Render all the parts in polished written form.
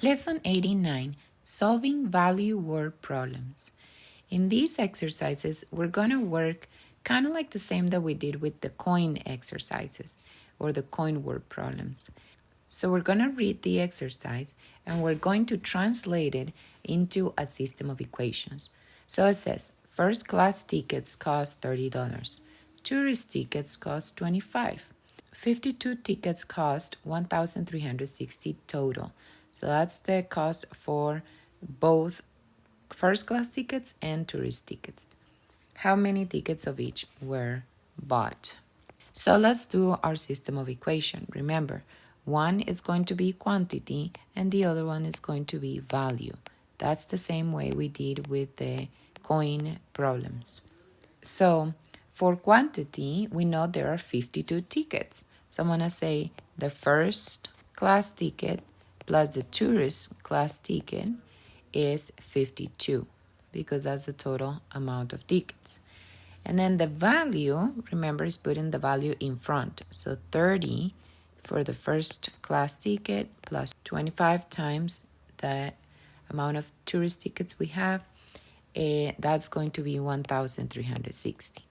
Lesson 89, Solving Value Word Problems. In these exercises, we're going to work kind of like the same that we did with the coin exercises or the coin word problems. So we're going to read the exercise and we're going to translate it into a system of equations. So it says, first class tickets cost $30. Tourist tickets cost $25. 52 tickets cost $1,360 total. So that's the cost for both first class tickets and tourist tickets. How many tickets of each were bought? So let's do our system of equation. Remember, one is going to be quantity and the other one is going to be value. That's the same way we did with the coin problems. So for quantity, we know there are 52 tickets. So I'm going to say the first class ticket plus the tourist class ticket is 52 because that's the total amount of tickets. And then the value, remember, is putting the value in front. So 30 for the first class ticket plus 25 times the amount of tourist tickets we have, that's going to be 1,360.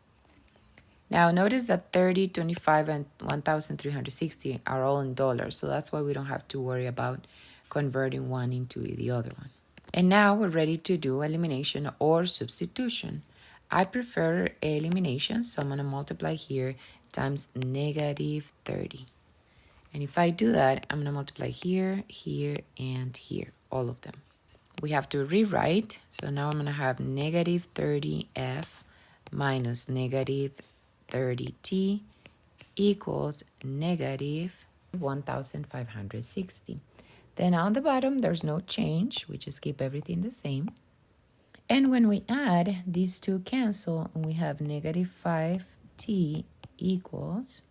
Now notice that 30, 25, and 1,360 are all in dollars, so that's why we don't have to worry about converting one into the other one. And now we're ready to do elimination or substitution. I prefer elimination, so I'm going to multiply here times negative 30. And if I do that, I'm going to multiply here, here, and here, all of them. We have to rewrite, so now I'm going to have negative 30f minus negative 30t equals negative 1,560. Then on the bottom, there's no change. We just keep everything the same. And when we add, these two cancel, and we have negative 5t equals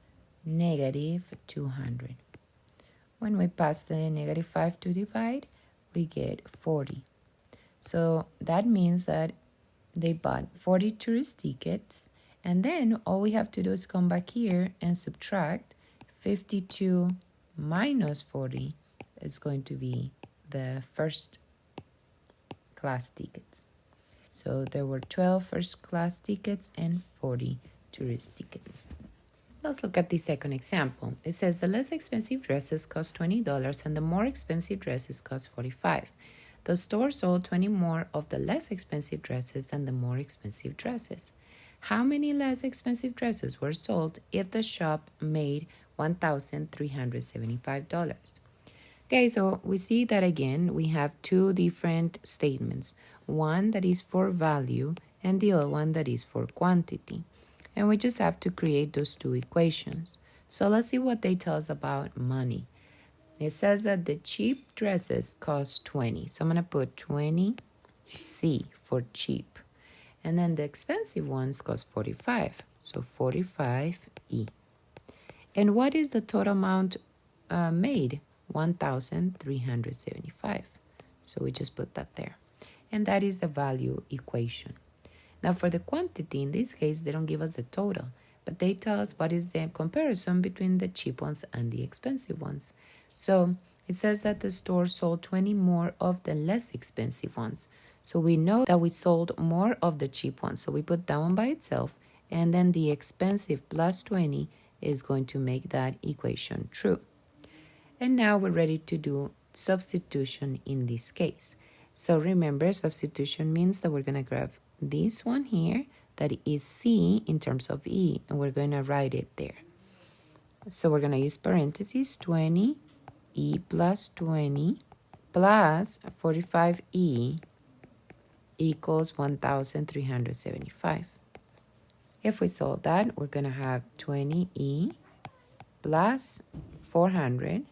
negative 200. When we pass the negative 5 to divide, we get 40. So that means that they bought 40 tourist tickets, and then all we have to do is come back here and subtract 52 minus 40 is going to be the first class tickets. So there were 12 first class tickets and 40 tourist tickets. Let's look at the second example. It says the less expensive dresses cost $20 and the more expensive dresses cost $45. The store sold 20 more of the less expensive dresses than the more expensive dresses. How many less expensive dresses were sold if the shop made $1,375? Okay, so we see that again, we have two different statements. One that is for value and the other one that is for quantity. And we just have to create those two equations. So let's see what they tell us about money. It says that the cheap dresses cost 20. So I'm going to put 20C for cheap. And then the expensive ones cost 45. So 45E. And what is the total amount made? 1,375. So we just put that there. And that is the value equation. Now for the quantity, in this case, they don't give us the total, but they tell us what is the comparison between the cheap ones and the expensive ones. So it says that the store sold 20 more of the less expensive ones. So we know that we sold more of the cheap ones. So we put that one by itself, and then the expensive plus 20 is going to make that equation true. And now we're ready to do substitution in this case. So remember, substitution means that we're going to grab this one here, that is C in terms of E, and we're going to write it there. So we're going to use parentheses, 20, E plus 20, plus 45E equals 1,375. If we solve that, we're going to have 20E plus 400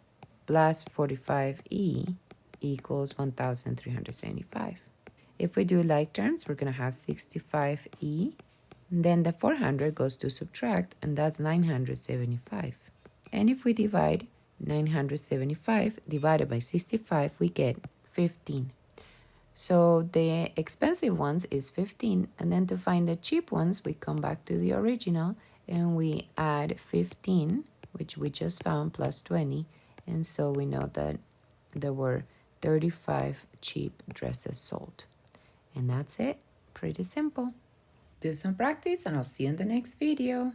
plus 45E equals 1,375. If we do like terms, we're going to have 65E. Then the 400 goes to subtract, and that's 975. And if we divide 975 divided by 65, we get 15. So the expensive ones is 15. And then to find the cheap ones, we come back to the original, and we add 15, which we just found, plus 20. And so we know that there were 35 cheap dresses sold. And that's it. Pretty simple. Do some practice and I'll see you in the next video.